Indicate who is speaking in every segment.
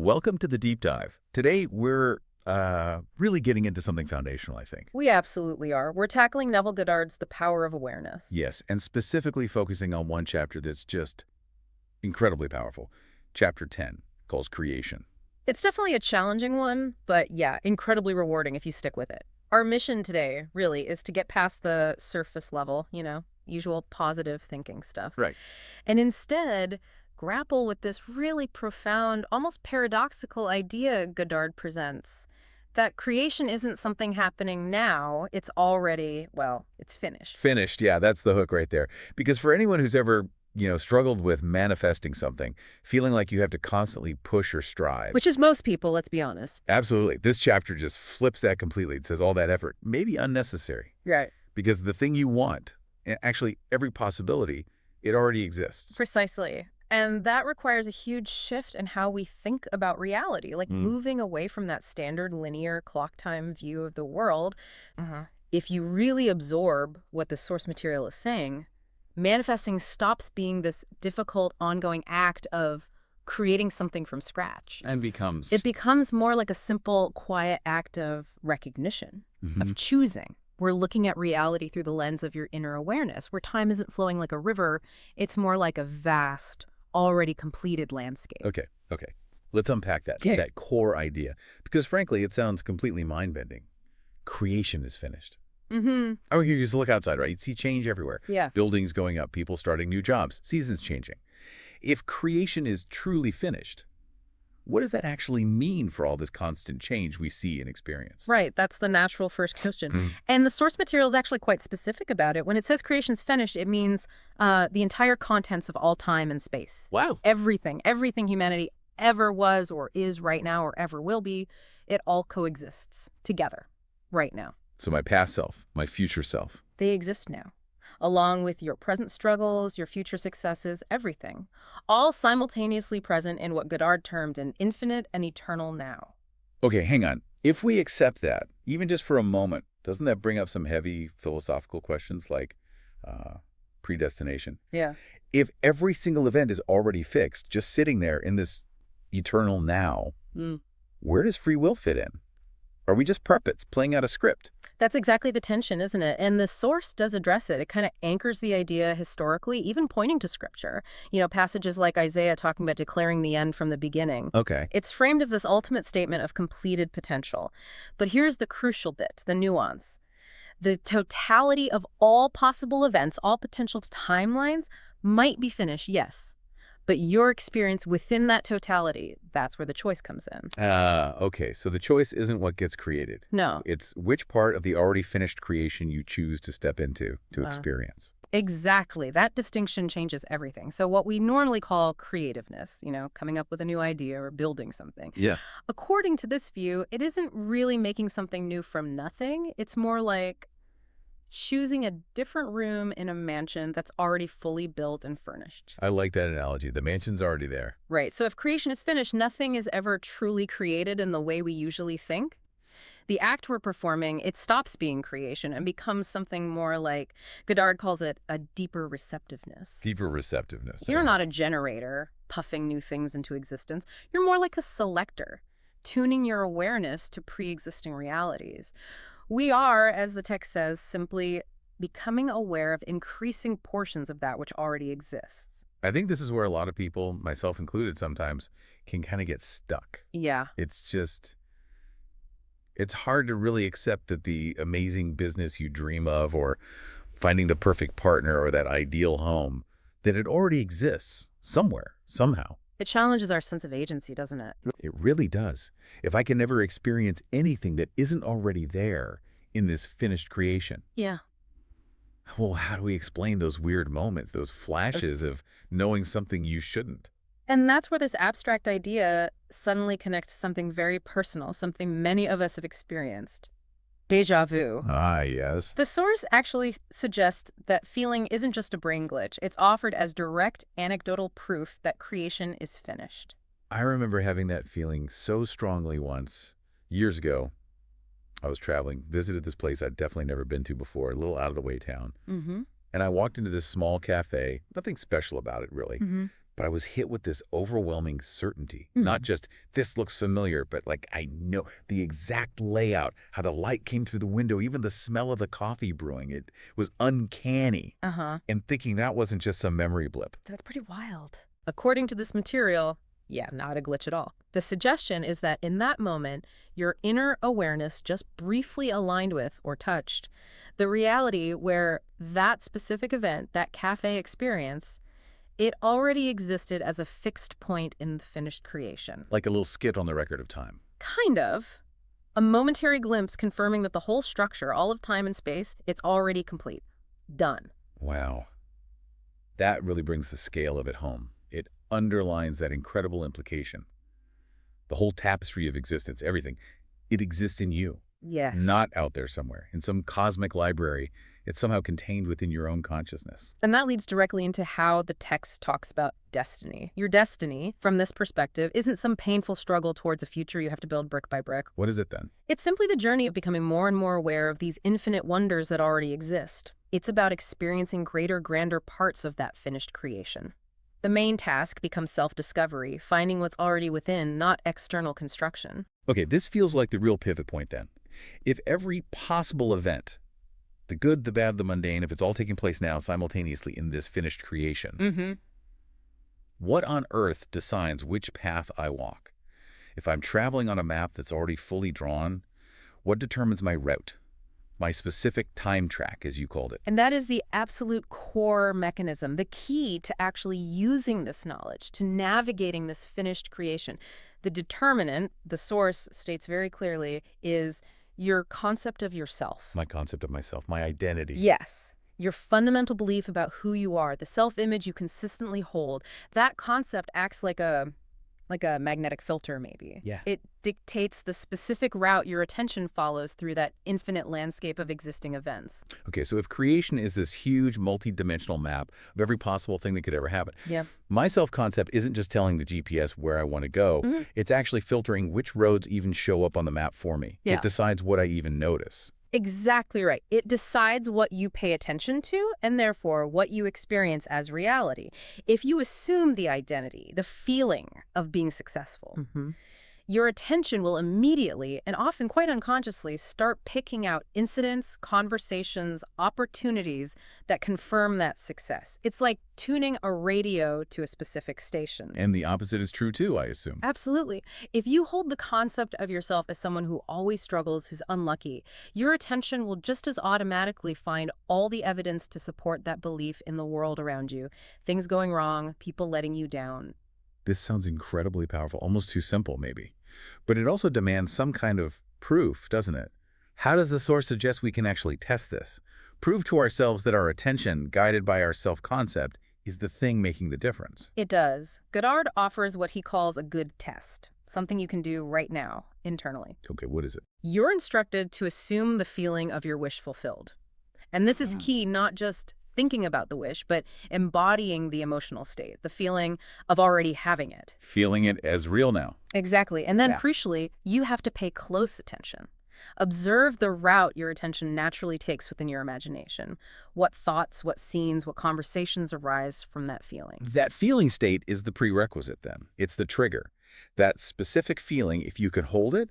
Speaker 1: Welcome to the deep dive. Today, we're really getting into something foundational, I think.
Speaker 2: We absolutely are. We're tackling Neville Goddard's The Power of Awareness.
Speaker 1: Yes, and specifically focusing on one chapter that's just incredibly powerful. Chapter 10, calls Creation.
Speaker 2: It's definitely a challenging one, but yeah, incredibly rewarding if you stick with it. Our mission today, really, is to get past the surface level, usual positive thinking stuff,
Speaker 1: Right.
Speaker 2: and instead grapple with this really profound, almost paradoxical idea Goddard presents, that creation isn't something happening now, it's already, well, it's finished.
Speaker 1: Finished, yeah, that's the hook right there. Because for anyone who's ever, struggled with manifesting something, feeling like you have to constantly push or strive.
Speaker 2: Which is most people, let's be honest.
Speaker 1: Absolutely. This chapter just flips that completely. It says all that effort may be unnecessary.
Speaker 2: Right.
Speaker 1: Because the thing you want, and actually every possibility, it already exists.
Speaker 2: Precisely. And that requires a huge shift in how we think about reality, like moving away from that standard linear clock time view of the world. If you really absorb what the source material is saying, manifesting stops being this difficult, ongoing act of creating something from scratch.
Speaker 1: And becomes...
Speaker 2: It becomes more like a simple, quiet act of recognition, of choosing. We're looking at reality through the lens of your inner awareness, where time isn't flowing like a river. It's more like a vast, already completed landscape.
Speaker 1: Okay. Let's unpack that,
Speaker 2: Yeah.
Speaker 1: that core idea. Because frankly, it sounds completely mind-bending. Creation is finished. I mean, you just look outside, right? You see change everywhere.
Speaker 2: Yeah.
Speaker 1: Buildings going up, people starting new jobs, seasons changing. If creation is truly finished, what does that actually mean for all this constant change we see and experience?
Speaker 2: Right, that's the natural first question. And the source material is actually quite specific about it. When it says creation's finished, it means the entire contents of all time and space.
Speaker 1: Wow.
Speaker 2: Everything humanity ever was or is right now or ever will be, it all coexists together right now.
Speaker 1: So my past self, my future self.
Speaker 2: They exist now, along with your present struggles, your future successes, everything, all simultaneously present in what Goddard termed an infinite and eternal now.
Speaker 1: Okay, hang on. If we accept that, even just for a moment, doesn't that bring up some heavy philosophical questions like predestination?
Speaker 2: Yeah.
Speaker 1: If every single event is already fixed, just sitting there in this eternal now, where does free will fit in? Are we just puppets playing out a script?
Speaker 2: That's exactly the tension, isn't it? And the source does address it. It kind of anchors the idea historically, even pointing to scripture. Passages like Isaiah talking about declaring the end from the beginning.
Speaker 1: Okay.
Speaker 2: It's framed as this ultimate statement of completed potential. But here's the crucial bit, the nuance. The totality of all possible events, all potential timelines might be finished, yes. But your experience within that totality, that's where the choice comes in.
Speaker 1: Okay, so the choice isn't what gets created.
Speaker 2: No.
Speaker 1: It's which part of the already finished creation you choose to step into, to experience.
Speaker 2: Exactly. That distinction changes everything. So what we normally call creativeness, coming up with a new idea or building something.
Speaker 1: Yeah.
Speaker 2: According to this view, it isn't really making something new from nothing. It's more like choosing a different room in a mansion that's already fully built and furnished.
Speaker 1: I like that analogy. The mansion's already there.
Speaker 2: Right. So if creation is finished, nothing is ever truly created in the way we usually think. The act we're performing, it stops being creation and becomes something more like, Goddard calls it a deeper receptiveness.
Speaker 1: Deeper receptiveness.
Speaker 2: You're not a generator puffing new things into existence. You're more like a selector, tuning your awareness to pre-existing realities. We are, as the text says, simply becoming aware of increasing portions of that which already exists.
Speaker 1: I think this is where a lot of people, myself included sometimes, can kind of get stuck.
Speaker 2: Yeah.
Speaker 1: It's hard to really accept that the amazing business you dream of or finding the perfect partner or that ideal home, that it already exists somewhere, somehow.
Speaker 2: It challenges our sense of agency, doesn't it?
Speaker 1: It really does. If I can never experience anything that isn't already there in this finished creation,
Speaker 2: Yeah.
Speaker 1: well, how do we explain those weird moments, those flashes of knowing something you shouldn't?
Speaker 2: And that's where this abstract idea suddenly connects to something very personal, something many of us have experienced. Déjà vu.
Speaker 1: Ah, yes.
Speaker 2: The source actually suggests that feeling isn't just a brain glitch. It's offered as direct anecdotal proof that creation is finished.
Speaker 1: I remember having that feeling so strongly once, years ago. I was traveling, visited this place I'd definitely never been to before, a little out of the way town. And I walked into this small cafe, nothing special about it really, but I was hit with this overwhelming certainty. Not
Speaker 2: Hmm.
Speaker 1: just, this looks familiar, but like I know the exact layout, how the light came through the window, even the smell of the coffee brewing. It was uncanny.
Speaker 2: Uh-huh.
Speaker 1: And thinking that wasn't just some memory blip.
Speaker 2: That's pretty wild. According to this material, yeah, not a glitch at all. The suggestion is that in that moment, your inner awareness just briefly aligned with or touched the reality where that specific event, that cafe experience, it already existed as a fixed point in the finished creation.
Speaker 1: Like a little skit on the record of time.
Speaker 2: Kind of. A momentary glimpse confirming that the whole structure, all of time and space, it's already complete. Done.
Speaker 1: Wow. That really brings the scale of it home. It underlines that incredible implication. The whole tapestry of existence, everything, it exists in you,
Speaker 2: Yes.
Speaker 1: not out there somewhere, in some cosmic library. It's somehow contained within your own consciousness.
Speaker 2: And that leads directly into how the text talks about destiny. Your destiny, from this perspective, isn't some painful struggle towards a future you have to build brick by brick.
Speaker 1: What is it then?
Speaker 2: It's simply the journey of becoming more and more aware of these infinite wonders that already exist. It's about experiencing greater, grander parts of that finished creation. The main task becomes self-discovery, finding what's already within, not external construction.
Speaker 1: Okay, this feels like the real pivot point then. If every possible event, the good, the bad, the mundane, if it's all taking place now simultaneously in this finished creation,
Speaker 2: Mm-hmm.
Speaker 1: what on earth decides which path I walk? If I'm traveling on a map that's already fully drawn, what determines my route? My specific time track, as you called it.
Speaker 2: And that is the absolute core mechanism, the key to actually using this knowledge, to navigating this finished creation. The determinant, the source states very clearly, is your concept of yourself.
Speaker 1: My concept of myself, my identity.
Speaker 2: Yes. Your fundamental belief about who you are, the self-image you consistently hold. That concept acts like a magnetic filter, maybe.
Speaker 1: Yeah.
Speaker 2: It dictates the specific route your attention follows through that infinite landscape of existing events.
Speaker 1: Okay, so if creation is this huge multi-dimensional map of every possible thing that could ever happen,
Speaker 2: Yeah.
Speaker 1: my self-concept isn't just telling the GPS where I want to go.
Speaker 2: Mhm.
Speaker 1: It's actually filtering which roads even show up on the map for me.
Speaker 2: Yeah.
Speaker 1: It decides what I even notice.
Speaker 2: Exactly right. It decides what you pay attention to and therefore what you experience as reality. If you assume the identity, the feeling of being successful, your attention will immediately, and often quite unconsciously, start picking out incidents, conversations, opportunities that confirm that success. It's like tuning a radio to a specific station.
Speaker 1: And the opposite is true too, I assume.
Speaker 2: Absolutely. If you hold the concept of yourself as someone who always struggles, who's unlucky, your attention will just as automatically find all the evidence to support that belief in the world around you. Things going wrong, people letting you down.
Speaker 1: This sounds incredibly powerful, almost too simple maybe. But it also demands some kind of proof, doesn't it? How does the source suggest we can actually test this? Prove to ourselves that our attention, guided by our self-concept, is the thing making the difference.
Speaker 2: It does. Goddard offers what he calls a good test, something you can do right now, internally.
Speaker 1: Okay, what is it?
Speaker 2: You're instructed to assume the feeling of your wish fulfilled. And this is key, not just thinking about the wish, but embodying the emotional state, the feeling of already having it.
Speaker 1: Feeling it as real now.
Speaker 2: Exactly. And then
Speaker 1: Yeah.
Speaker 2: crucially, you have to pay close attention. Observe the route your attention naturally takes within your imagination. What thoughts, what scenes, what conversations arise from that feeling.
Speaker 1: That feeling state is the prerequisite then. It's the trigger. That specific feeling, if you can hold it,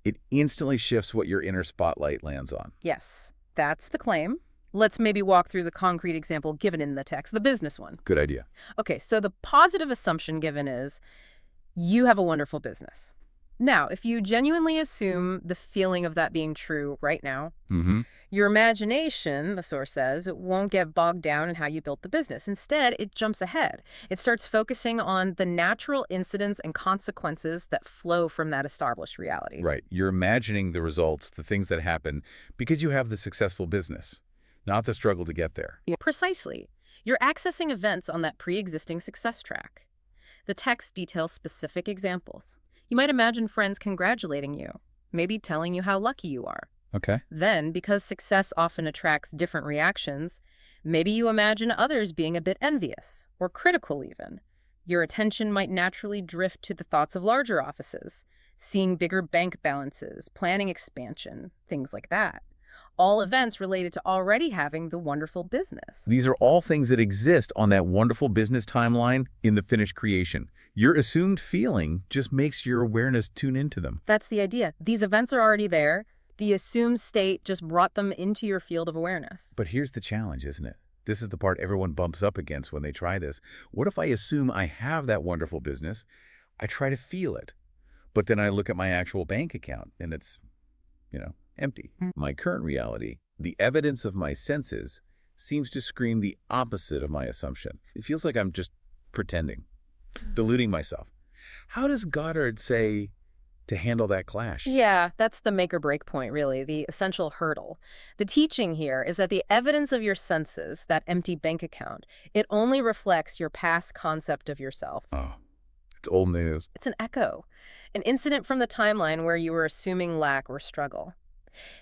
Speaker 1: it instantly shifts what your inner spotlight lands on.
Speaker 2: Yes, that's the claim. Let's maybe walk through the concrete example given in the text, the business one.
Speaker 1: Good idea.
Speaker 2: Okay, so the positive assumption given is you have a wonderful business. Now, if you genuinely assume the feeling of that being true right now, your imagination, the source says, won't get bogged down in how you built the business. Instead, it jumps ahead. It starts focusing on the natural incidents and consequences that flow from that established reality.
Speaker 1: Right. You're imagining the results, the things that happen, because you have the successful business, not the struggle to get there.
Speaker 2: Yeah. Precisely. You're accessing events on that pre-existing success track. The text details specific examples. You might imagine friends congratulating you, maybe telling you how lucky you are.
Speaker 1: Okay.
Speaker 2: Then, because success often attracts different reactions, maybe you imagine others being a bit envious or critical even. Your attention might naturally drift to the thoughts of larger offices, seeing bigger bank balances, planning expansion, things like that. all events related to already having the wonderful business.
Speaker 1: These are all things that exist on that wonderful business timeline in the finished creation. Your assumed feeling just makes your awareness tune into them.
Speaker 2: That's the idea. These events are already there. The assumed state just brought them into your field of awareness.
Speaker 1: But here's the challenge, isn't it? This is the part everyone bumps up against when they try this. What if I assume I have that wonderful business? I try to feel it, but then I look at my actual bank account and it's, empty. My current reality, the evidence of my senses, seems to scream the opposite of my assumption. It feels like I'm just pretending, deluding myself. How does Goddard say to handle that clash?
Speaker 2: Yeah, that's the make or break point, really, the essential hurdle. The teaching here is that the evidence of your senses, that empty bank account, it only reflects your past concept of yourself.
Speaker 1: Oh, it's old news.
Speaker 2: It's an echo, an incident from the timeline where you were assuming lack or struggle.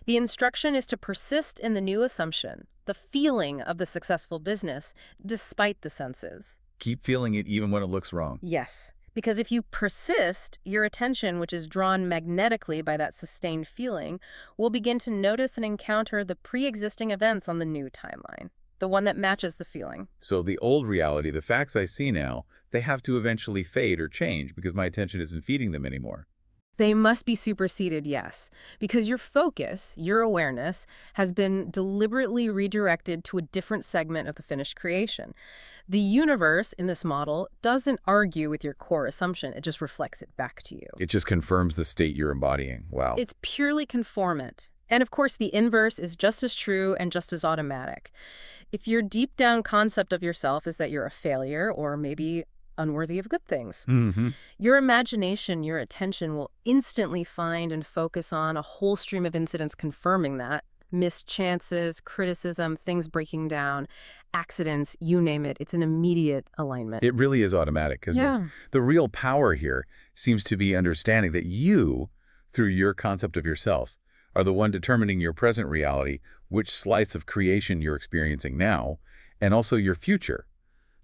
Speaker 2: The instruction is to persist in the new assumption, the feeling of the successful business, despite the senses.
Speaker 1: Keep feeling it even when it looks wrong.
Speaker 2: Yes, because if you persist, your attention, which is drawn magnetically by that sustained feeling, will begin to notice and encounter the pre-existing events on the new timeline, the one that matches the feeling.
Speaker 1: So the old reality, the facts I see now, they have to eventually fade or change because my attention isn't feeding them anymore.
Speaker 2: They must be superseded, yes, because your focus, your awareness, has been deliberately redirected to a different segment of the finished creation. The universe, in this model, doesn't argue with your core assumption. It just reflects it back to you.
Speaker 1: It just confirms the state you're embodying. Wow.
Speaker 2: It's purely conformant. And of course, the inverse is just as true and just as automatic. If your deep down concept of yourself is that you're a failure or maybe unworthy of good things, your imagination, your attention will instantly find and focus on a whole stream of incidents confirming that. Missed chances, criticism, things breaking down, accidents, you name it. It's an immediate alignment.
Speaker 1: It really is automatic, isn't it? The real power here seems to be understanding that you, through your concept of yourself, are the one determining your present reality, which slice of creation you're experiencing now, and also your future,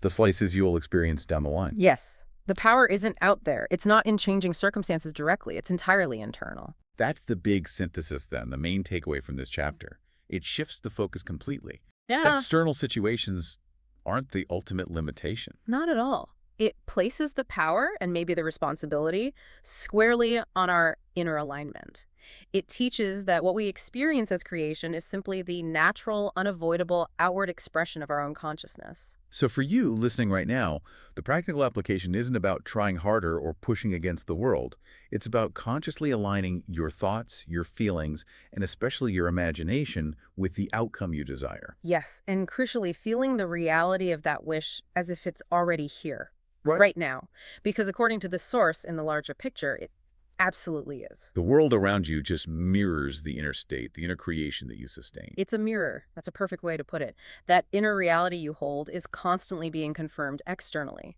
Speaker 1: the slices you'll experience down the line.
Speaker 2: Yes. The power isn't out there. It's not in changing circumstances directly. It's entirely internal.
Speaker 1: That's the big synthesis then, the main takeaway from this chapter. It shifts the focus completely.
Speaker 2: Yeah.
Speaker 1: External situations aren't the ultimate limitation.
Speaker 2: Not at all. It places the power and maybe the responsibility squarely on our inner alignment. It teaches that what we experience as creation is simply the natural, unavoidable outward expression of our own consciousness.
Speaker 1: So for you listening right now, the practical application isn't about trying harder or pushing against the world. It's about consciously aligning your thoughts, your feelings, and especially your imagination with the outcome you desire.
Speaker 2: Yes, and crucially, feeling the reality of that wish as if it's already here, right now. Because according to the source in the larger picture, it absolutely is.
Speaker 1: The world around you just mirrors the inner state, the inner creation that you sustain.
Speaker 2: It's a mirror. That's a perfect way to put it. That inner reality you hold is constantly being confirmed externally.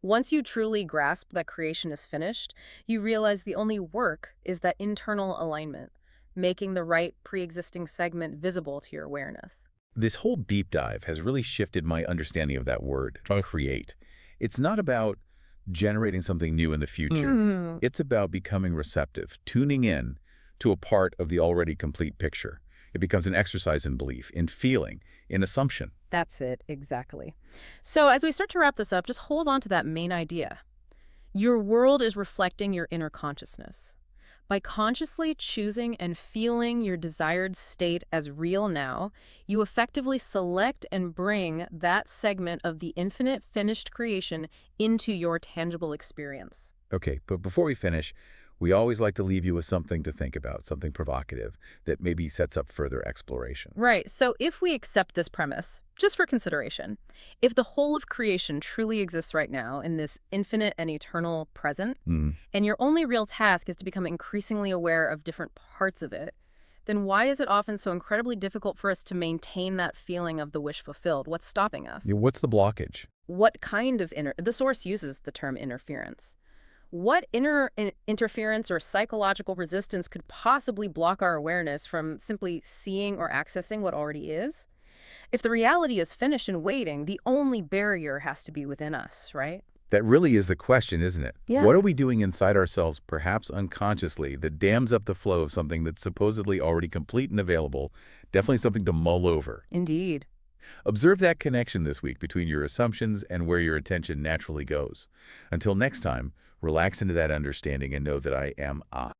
Speaker 2: Once you truly grasp that creation is finished, you realize the only work is that internal alignment, making the right pre-existing segment visible to your awareness.
Speaker 1: This whole deep dive has really shifted my understanding of that word, create. It's not about generating something new in the future. It's about becoming receptive, tuning in to a part of the already complete picture. It becomes an exercise in belief, in feeling, in assumption.
Speaker 2: That's it, exactly. So as we start to wrap this up, just hold on to that main idea. Your world is reflecting your inner consciousness. By consciously choosing and feeling your desired state as real now, you effectively select and bring that segment of the infinite finished creation into your tangible experience.
Speaker 1: Okay, but before we finish, we always like to leave you with something to think about, something provocative that maybe sets up further exploration.
Speaker 2: Right, so if we accept this premise, just for consideration, if the whole of creation truly exists right now in this infinite and eternal present, and your only real task is to become increasingly aware of different parts of it, then why is it often so incredibly difficult for us to maintain that feeling of the wish fulfilled? What's stopping us?
Speaker 1: Yeah, what's the blockage?
Speaker 2: What kind of the source uses the term interference. What inner interference or psychological resistance could possibly block our awareness from simply seeing or accessing what already is? If the reality is finished and waiting, the only barrier has to be within us, right?
Speaker 1: That really is the question, isn't it?
Speaker 2: Yeah.
Speaker 1: What are we doing inside ourselves, perhaps unconsciously, that dams up the flow of something that's supposedly already complete and available? Definitely something to mull over.
Speaker 2: Indeed.
Speaker 1: Observe that connection this week between your assumptions and where your attention naturally goes. Until next time, relax into that understanding and know that I am I.